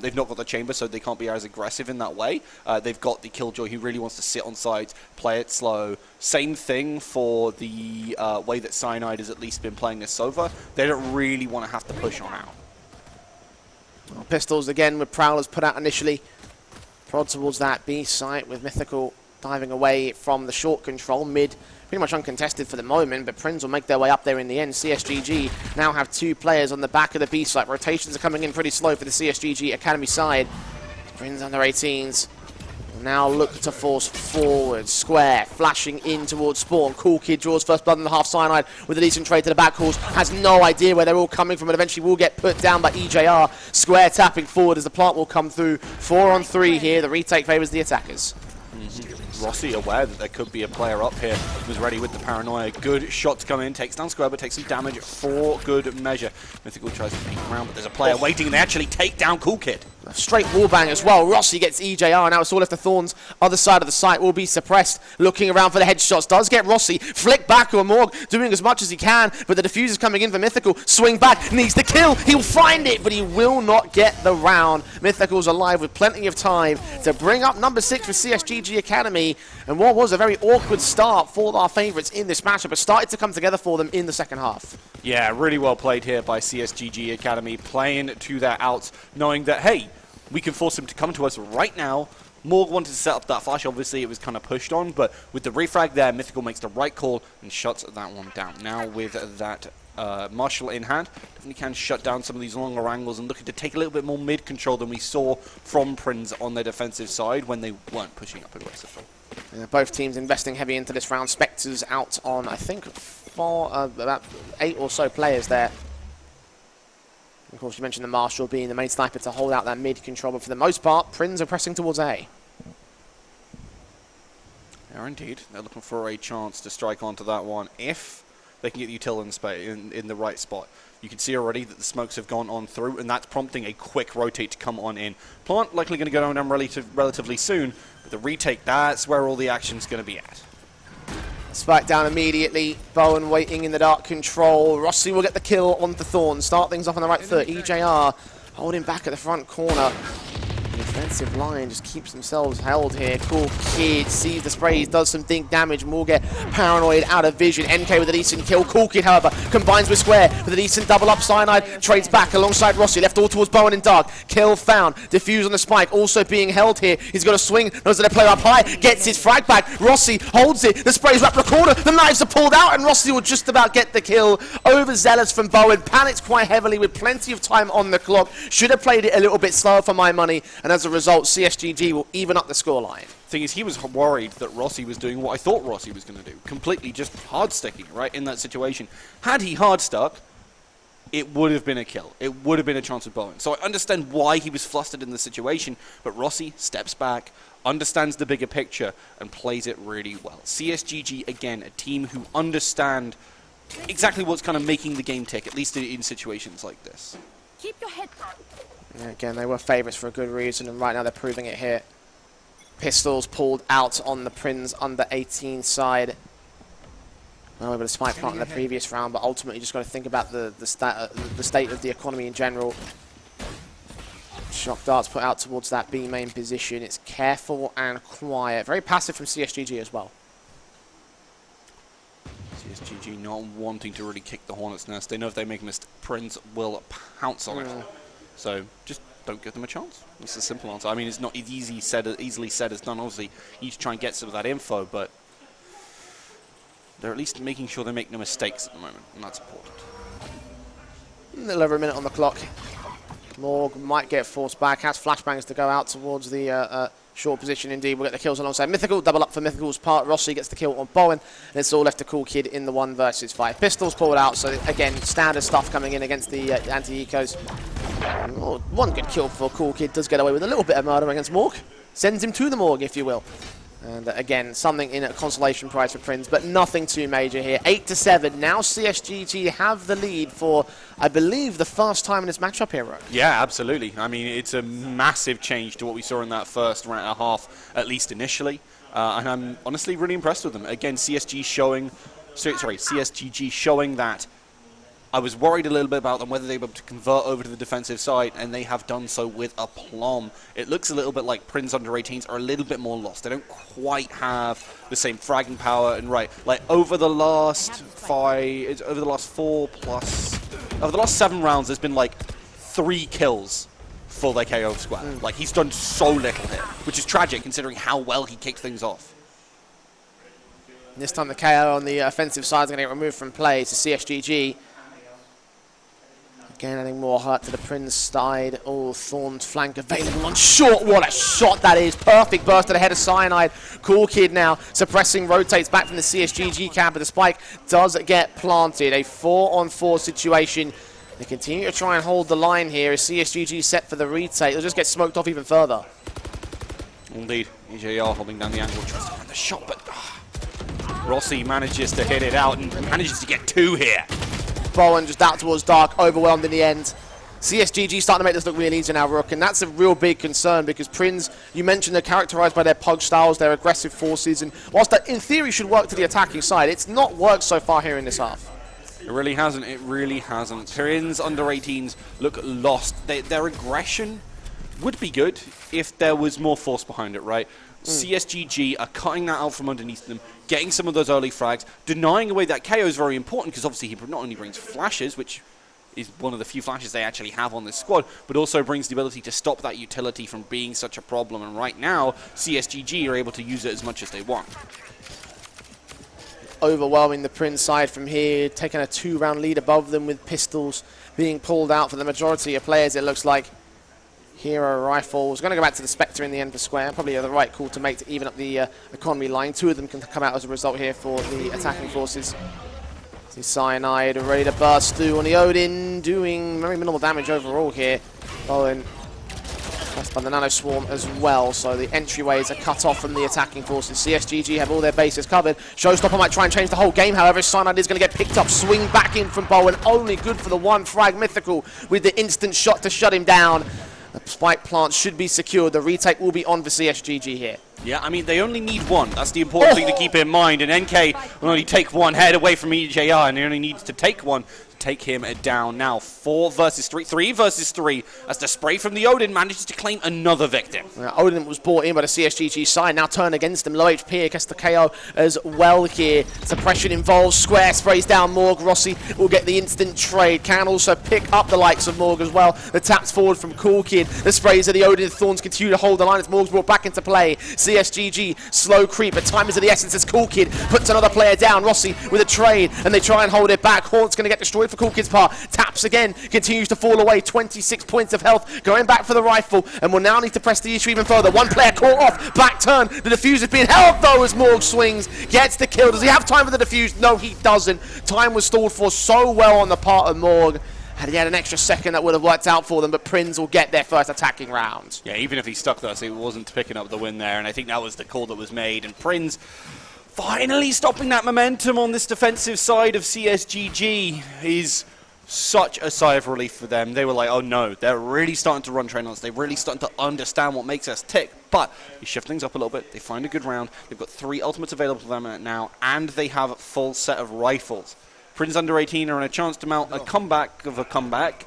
They've not got the Chamber, so they can't be as aggressive in that way. They've got the Killjoy, who really wants to sit on sides, play it slow. Same thing for the way that Cyanide has at least been playing this so far. They don't really want to have to push on out. Pistols again with Prowlers put out initially. Prod towards that B site with Mythical diving away from the short control. Mid pretty much uncontested for the moment, but PRINS will make their way up there in the end. CSGG now have 2 players on the back of the B site. Rotations are coming in pretty slow for the CSGG Academy side. PRINS under 18s. Now look to force forward. Square flashing in towards Spawn. Cool Kid draws first blood in the half. Cyanide with a decent trade to the back calls. Has no idea where they're all coming from, and eventually will get put down by EJR. Square tapping forward as the plant will come through. 4 on 3 here. The retake favours the attackers. Rossi, aware that there could be a player up here, was ready with the paranoia. Good shot to come in, takes down Square, but takes some damage for good measure. Mythical tries to peek around, but there's a player waiting, and they actually take down Cool Kid. Straight wallbang as well. Rossi gets EJR. Now it's all left to Thorns. Other side of the site will be suppressed. Looking around for the headshots. Does get Rossi. Flick back or Morg doing as much as he can. But the diffuser's coming in for Mythical. Swing back. Needs the kill. He'll find it, but he will not get the round. Mythical's alive with plenty of time to bring up number 6 for CSGG Academy. And what was a very awkward start for our favourites in this matchup, but started to come together for them in the second half. Yeah, really well played here by CSGG Academy, playing to their outs, knowing that, hey, we can force him to come to us right now. Morg wanted to set up that flash. Obviously, it was kind of pushed on, but with the refrag there, Mythical makes the right call and shuts that one down. Now with that Marshall in hand, definitely can shut down some of these longer angles and looking to take a little bit more mid-control than we saw from Prinz on their defensive side when they weren't pushing up aggressively. Yeah, both teams investing heavy into this round. Spectres out on, I think, about 8 or so players there. Of course, you mentioned the Marshall being the main sniper to hold out that mid-control, but for the most part, Prinz are pressing towards A. Yeah, indeed. They're looking for a chance to strike onto that one if they can get the util in the right spot. You can see already that the smokes have gone on through, and that's prompting a quick rotate to come on in. Plant likely going to go down relatively soon, but the retake, that's where all the action's going to be at. Spike down immediately. Bowen waiting in the dark control. Rossi will get the kill onto Thorn. Start things off on the right foot. EJR holding back at the front corner. The defensive line just keeps themselves held here. Cool Kid sees the sprays, does some dink damage. More get paranoid out of vision. NK with a decent kill. Cool Kid, however, combines with Square with a decent double up. Cyanide trades back alongside Rossi. Left all towards Bowen in dark. Kill found. Diffuse on the spike. Also being held here. He's got a swing. Knows that they play up high. Gets his frag back. Rossi holds it. The sprays wrap the corner. The knives are pulled out, and Rossi will just about get the kill. Overzealous from Bowen. Panics quite heavily with plenty of time on the clock. Should have played it a little bit slower for my money. And as a result, CSGG will even up the scoreline. Thing is, he was worried that Rossi was doing what I thought Rossi was going to do. Completely just hard-sticking, right, in that situation. Had he hard-stuck, it would have been a kill. It would have been a chance with Bowen. So I understand why he was flustered in the situation, but Rossi steps back, understands the bigger picture, and plays it really well. CSGG, again, a team who understand exactly what's kind of making the game tick, at least in situations like this. Keep your head down. Yeah, again, they were favourites for a good reason, and right now they're proving it here. Pistols pulled out on the Prinz under 18 side. Well, we were a spike plant in the previous round, but ultimately you just got to think about the state of the economy in general. Shock darts put out towards that B main position. It's careful and quiet. Very passive from CSGG as well. CSGG not wanting to really kick the hornet's nest. They know if they make a mistake, Prinz will pounce on it. So just don't give them a chance. It's a simple answer. I mean, it's not easily said as done. Obviously, you need to try and get some of that info, but they're at least making sure they make no mistakes at the moment, and that's important. A little over a minute on the clock. Morg might get forced back. Has flashbangs to go out towards the short position. Indeed, we'll get the kills alongside Mythical. Double up for Mythical's part. Rossi gets the kill on Bowen. And it's all left to Cool Kid in the 1 versus 5. Pistols pulled out, so again, standard stuff coming in against the anti-ecos. Oh, one good kill for Cool Kid. Does get away with a little bit of murder against Morg. Sends him to the morgue, if you will. And again, something in a consolation prize for Prinz, but nothing too major here. 8-7. Now CSGG have the lead for, I believe, the first time in this matchup here, Ro. Yeah, absolutely. I mean, it's a massive change to what we saw in that first round and a half, at least initially. And I'm honestly really impressed with them. Again, CSGG showing that I was worried a little bit about them, whether they were able to convert over to the defensive side, and they have done so with aplomb. It looks a little bit like Prinz under 18s are a little bit more lost. They don't quite have the same fragging power, and over the last 7 rounds, there's been 3 kills for their KO squad. He's done so little here, which is tragic considering how well he kicked things off. This time the KO on the offensive side is going to get removed from play to CSGG. Again, adding more hurt to the Prinz side. Oh, Thorn's flank available on short. What a shot that is. Perfect burst to the head of Cyanide. Cool Kid now suppressing, rotates back from the CSGG camp, but the spike does get planted. A 4-on-4 situation. They continue to try and hold the line here as CSGG set for the retake. They'll just get smoked off even further. Indeed. EJR holding down the angle, tries to find the shot, but Rossi manages to hit it out and manages to get 2 here. Bowen just out towards dark, overwhelmed in the end. CSGG starting to make this look really easy now, Rook, and that's a real big concern because PRINS, you mentioned, they're characterized by their pug styles, their aggressive forces, and whilst that in theory should work to the attacking side, it's not worked so far here in this half. It really hasn't. It really hasn't. PRINS under 18s look lost. Their aggression would be good if there was more force behind it, right? CSGG are cutting that out from underneath them, getting some of those early frags, denying away that KO is very important because obviously he not only brings flashes, which is one of the few flashes they actually have on this squad, but also brings the ability to stop that utility from being such a problem. And right now, CSGG are able to use it as much as they want. Overwhelming the PRINS side from here, taking a 2-round lead above them with pistols being pulled out for the majority of players, it looks like. Hero rifles. Going to go back to the Spectre in the end for Square. Probably the right call to make to even up the economy line. 2 of them can come out as a result here for the attacking forces. See Cyanide ready to burst through on the Odin, doing very minimal damage overall here. Bowen pressed by the Nano Swarm as well, so the entryways are cut off from the attacking forces. CSGG have all their bases covered. Showstopper might try and change the whole game, however, Cyanide is going to get picked up. Swing back in from Bowen, only good for the 1 frag. Mythical with the instant shot to shut him down. The spike plant should be secured. The retake will be on for CSGG here. Yeah, I mean, they only need 1. That's the important thing to keep in mind. And NK will only take 1 head away from EJR, and he only needs to take 1 to take him down. Now, 4 versus 3, 3 versus 3, as the spray from the Odin manages to claim another victim. Odin was brought in by the CSGG side, now turned against him. Low HP, gets the KO as well here. Suppression involved, Square sprays down Morg. Rossi will get the instant trade, can also pick up the likes of Morg as well. The taps forward from Cool Kid, the sprays of the Odin Thorns continue to hold the line as Morg's brought back into play. CSGG, slow creep, but time is of the essence as Cool Kid puts another player down. Rossi with a trade, and they try and hold it back. Haunt's going to get destroyed for Cool Kid's part. Taps again, continues to fall away. 26 points of health, going back for the rifle, and will now need to press the issue even further. 1 player caught off, back turn. The defuse is being held though as Morg swings, gets the kill. Does he have time for the defuse? No, he doesn't. Time was stalled for so well on the part of Morg. Had he had an extra second, that would have worked out for them, but PRINS will get their first attacking round. Yeah, even if he stuck there, so he wasn't picking up the win there, and I think that was the call that was made. And PRINS finally stopping that momentum on this defensive side of CSGG is such a sigh of relief for them. They were like, oh no, they're really starting to run train on us. They're really starting to understand what makes us tick. But you shift things up a little bit. They find a good round. They've got 3 ultimates available to them now, and they have a full set of rifles. PRINS under 18 are on a chance to mount a comeback of a comeback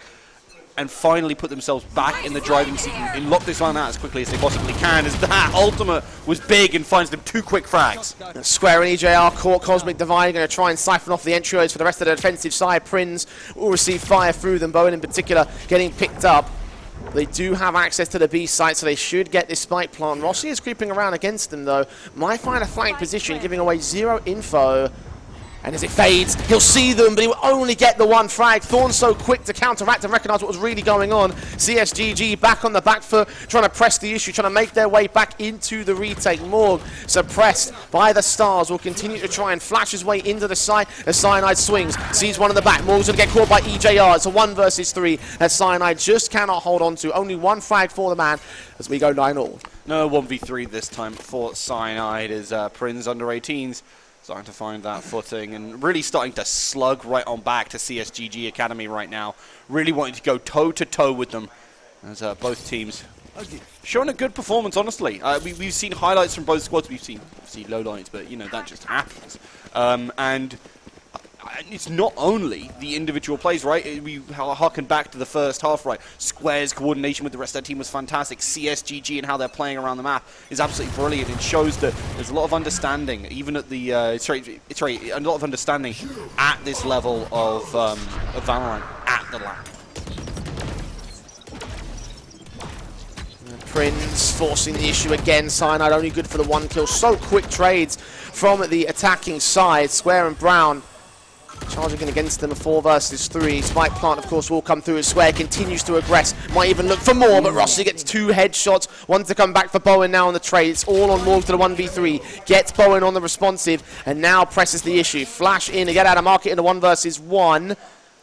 and finally put themselves back in the driving seat and lock this one out as quickly as they possibly can, as that ultimate was big and finds them 2 quick frags. Square and EJR caught Cosmic Divine, going to try and siphon off the entryways for the rest of the defensive side. PRINS will receive fire through them, Bowen in particular getting picked up. They do have access to the B site, so they should get this spike plant. Rossi is creeping around against them though. Might find a flank position, giving away 0 info. And as it fades, he'll see them, but he will only get the 1 frag. Thorn so quick to counteract and recognize what was really going on. CSGG back on the back foot, trying to press the issue, trying to make their way back into the retake. Morg, suppressed by the stars, will continue to try and flash his way into the site as Cyanide swings. Sees one in the back. Morg's going to get caught by EJR. It's a 1 versus 3 that Cyanide just cannot hold on to. Only 1 frag for the man as we go 9-all. No 1v3 this time for Cyanide as PRINS under 18s. Starting to find that footing and really starting to slug right on back to CSGG Academy right now. Really wanting to go toe-to-toe with them as both teams showing a good performance, honestly. We've seen highlights from both squads. We've seen lowlights, but, you know, that just happens. And it's not only the individual plays, right? We harken back to the first half, right? Square's coordination with the rest of their team was fantastic. CSGG and how they're playing around the map is absolutely brilliant. It shows that there's a lot of understanding, even at the a lot of understanding at this level of VALORANT at the lab. PRINS forcing the issue again. Cyanide only good for the 1 kill. So quick trades from the attacking side. Square and Brown charging in against them, a 4 versus 3. Spike plant, of course, will come through as Square continues to aggress. Might even look for more, but Rossi gets 2 headshots. 1 to come back for Bowen now on the trade. It's all on Morg to the 1v3. Gets Bowen on the responsive, and now presses the issue. Flash in to get out of market in the 1 versus 1.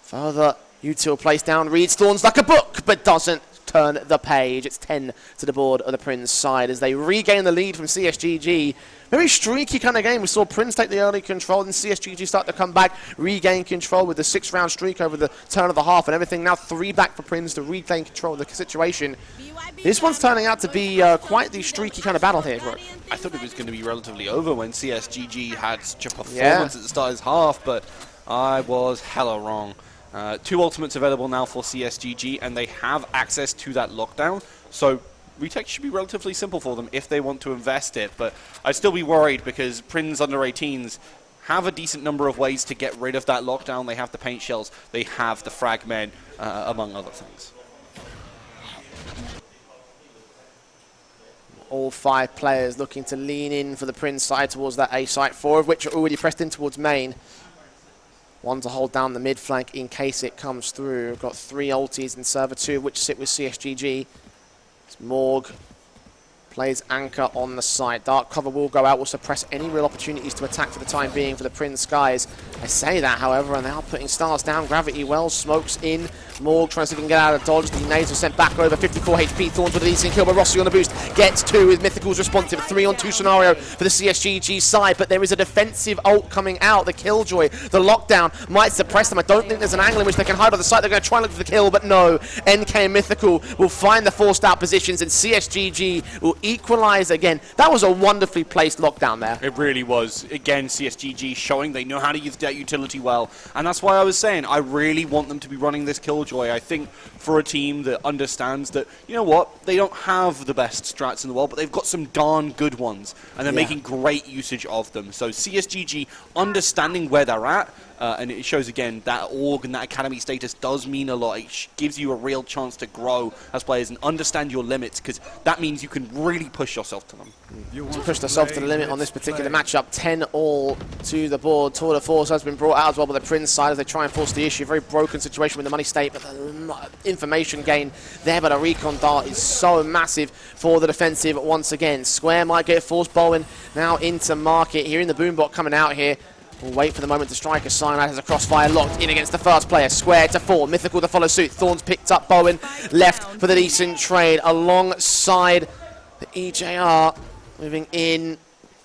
Further util placed down. Reads Thorns like a book, but doesn't turn the page. It's 10 to the board of the Prince side as they regain the lead from CSGG. Very streaky kind of game. We saw Prince take the early control, and CSGG start to come back, regain control with the 6-round streak over the turn of the half, and everything now 3 back for Prince to regain control of the situation. This one's turning out to be quite the streaky kind of battle here, Brooke. I thought it was going to be relatively over when CSGG had such a performance at the start of his half, but I was hella wrong. 2 ultimates available now for CSGG, and they have access to that lockdown, so retake should be relatively simple for them if they want to invest it, but I'd still be worried because Prin's under 18s have a decent number of ways to get rid of that lockdown. They have the paint shells, they have the fragment, among other things. All 5 players looking to lean in for the Prince side towards that A site, 4 of which are already pressed in towards main. 1 to hold down the mid flank in case it comes through. We've got 3 ultis in server 2, which sit with CSGG. Morg plays anchor on the side. Dark cover will go out, will suppress any real opportunities to attack for the time being for the Prince Skies. I say that, however, and they are putting stars down. Gravity well, smokes in. Morg trying to see if he can get out of dodge. The nades are sent back over. 54 HP. Thorns with a decent kill, but Rossi on the boost gets 2 with Mythical's responsive. 3-on-2 scenario for the CSGG side, but there is a defensive ult coming out. The Killjoy, the lockdown might suppress them. I don't think there's an angle in which they can hide on the side. They're going to try and look for the kill, but no. NK and Mythical will find the forced out positions, and CSGG will equalize again. That was a wonderfully placed lockdown there. It really was. Again, CSGG showing they know how to use that utility well, and that's why I was saying I really want them to be running this Killjoy. I think for a team that understands that, you know what, they don't have the best strats in the world, but they've got some darn good ones, and they're making great usage of them. So CSGG understanding where they're at, and it shows again that org and that academy status does mean a lot. It gives you a real chance to grow as players and understand your limits, because that means you can really push yourself to them. Pushed themselves to the limit on this particular matchup. 10-all to the board. Tour de force has been brought out as well by the Prince side as they try and force the issue. Very broken situation with the money state, but the information gain there, but a recon dart is so massive for the defensive once again. Square might get forced. Bowen now into market. Hearing the boombot coming out here. We'll wait for the moment to strike as Cyanide has a crossfire locked in against the first player. Square to 4. Mythical to follow suit. Thorns picked up Bowen. Left for the decent trade alongside the EJR. Moving in.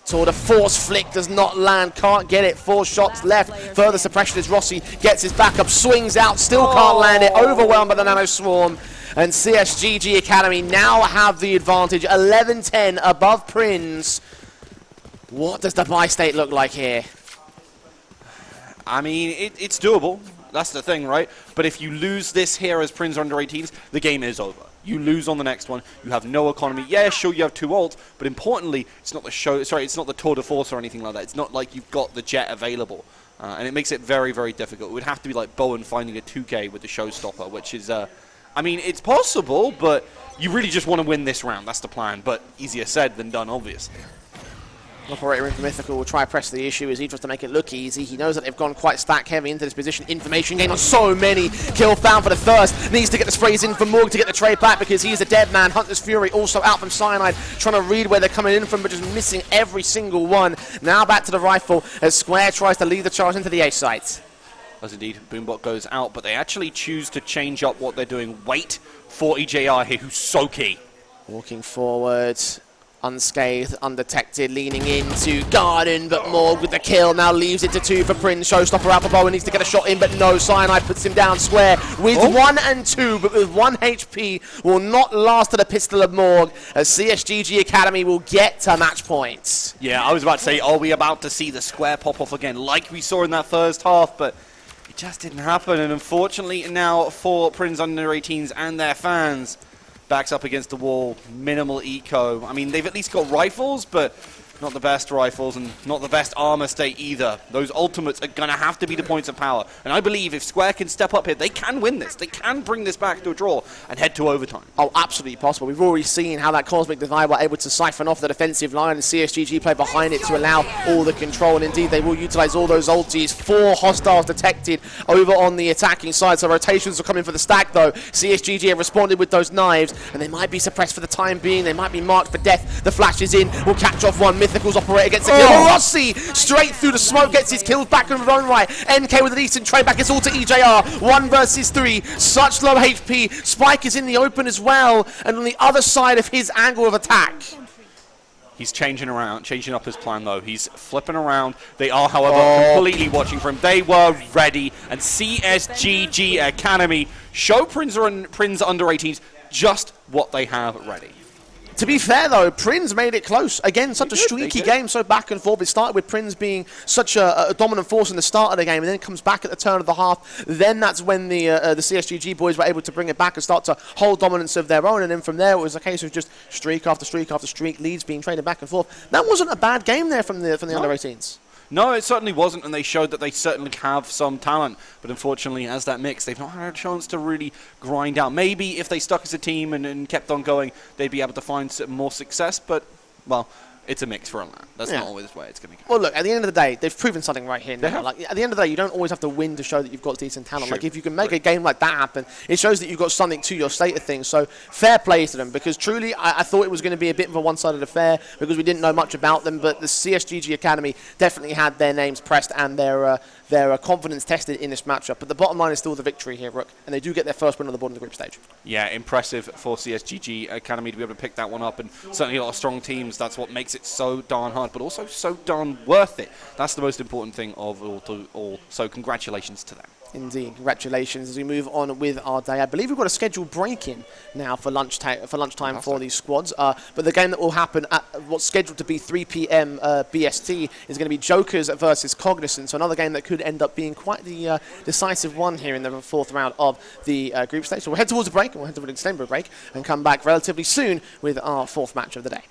Tour de force flick does not land. Can't get it. 4 shots left. Further suppression as Rossi gets his backup. Swings out. Still can't land it. Overwhelmed by the Nano Swarm. And CSGG Academy now have the advantage. 11-10 above Prince. What does the buy state look like here? I mean, it's doable. That's the thing, right? But if you lose this here as Prince under 18s, the game is over. You lose on the next one. You have no economy. Yeah, sure, you have 2 ults, but importantly, it's not the it's not the tour de force or anything like that. It's not like you've got the jet available. And it makes it very, very difficult. It would have to be like Bowen finding a 2K with the showstopper, which is, I mean, it's possible, but you really just want to win this round. That's the plan, but easier said than done, obviously. Operator in for Mythical will try to press the issue as he tries to make it look easy. He knows that they've gone quite stack heavy into this position. Information gain on so many. Kill found for the Thirst. Needs to get the sprays in for Morg to get the trade back because he's a dead man. Hunter's Fury also out from Cyanide, trying to read where they're coming in from, but just missing every single one. Now back to the rifle as Square tries to lead the charge into the A site. As indeed, Boombot goes out, but they actually choose to change up what they're doing. Wait for EJR here, who's so key. Walking forward. Unscathed, undetected, leaning into Garden, but Morg with the kill now leaves it to 2 for Prince. Showstopper out for Bowen, needs to get a shot in, but no. Cyanide puts him down. Square with 1 and 2, but with 1 HP will not last to the pistol of Morg as CSGG Academy will get to match points. Yeah, I was about to say, are we about to see the Square pop off again like we saw in that first half, but it just didn't happen, and unfortunately now for Prince under 18s and their fans, backs up against the wall, minimal eco. I mean, they've at least got rifles, but not the best rifles and not the best armor state either. Those ultimates are going to have to be the points of power. And I believe if Square can step up here, they can win this. They can bring this back to a draw and head to overtime. Oh, absolutely possible. We've already seen how that Cosmic Divide were able to siphon off the defensive line and CSGG play behind it to allow all the control. And indeed, they will utilize all those ultis. 4 hostiles detected over on the attacking side. So rotations are coming for the stack, though. CSGG have responded with those knives, and they might be suppressed for the time being. They might be marked for death. The flash is in. Will catch off one. Mythical's operator gets a kill. Rossi straight through the smoke gets his kills back in his own right. NK with a decent trade back. It's all to EJR. 1 versus 3. Such low HP. Spike is in the open as well. And on the other side of his angle of attack. He's changing up his plan though. He's flipping around. They are, however, completely watching for him. They were ready. And CSGG Academy show Prince under 18s just what they have ready. To be fair, though, PRINS made it close. Again, such a streaky game, so back and forth. It started with PRINS being such a dominant force in the start of the game, and then it comes back at the turn of the half. Then that's when the CSGG boys were able to bring it back and start to hold dominance of their own. And then from there, it was a case of just streak after streak after streak, leads being traded back and forth. That wasn't a bad game there from the under 18s. No, it certainly wasn't, and they showed that they certainly have some talent. But unfortunately, as that mix, they've not had a chance to really grind out. Maybe if they stuck as a team and kept on going, they'd be able to find some more success. But, well, it's a mix for a LAN. That's not always the way it's going to go. Well, look, at the end of the day, they've proven something right here now. Like, at the end of the day, you don't always have to win to show that you've got decent talent. Like, if you can make a game like that happen, it shows that you've got something to your state of things. So, fair play to them, because truly, I thought it was going to be a bit of a one-sided affair because we didn't know much about them, but the CSGG Academy definitely had their names pressed and their confidence tested in this matchup. But the bottom line is still the victory here, Rook, and they do get their first win on the board in the group stage. Yeah, impressive for CSGG Academy to be able to pick that one up, and certainly a lot of strong teams. That's what makes it so darn hard, but also so darn worth it. That's the most important thing of all. So congratulations to them. Indeed, congratulations. As we move on with our day, I believe we've got a scheduled break-in now for lunchtime for these squads. But the game that will happen at what's scheduled to be 3 p.m. BST is going to be Jokers versus Cognizant. So another game that could end up being quite the decisive one here in the fourth round of the group stage. So we'll head towards a break, and we'll head towards an extended break, and come back relatively soon with our fourth match of the day.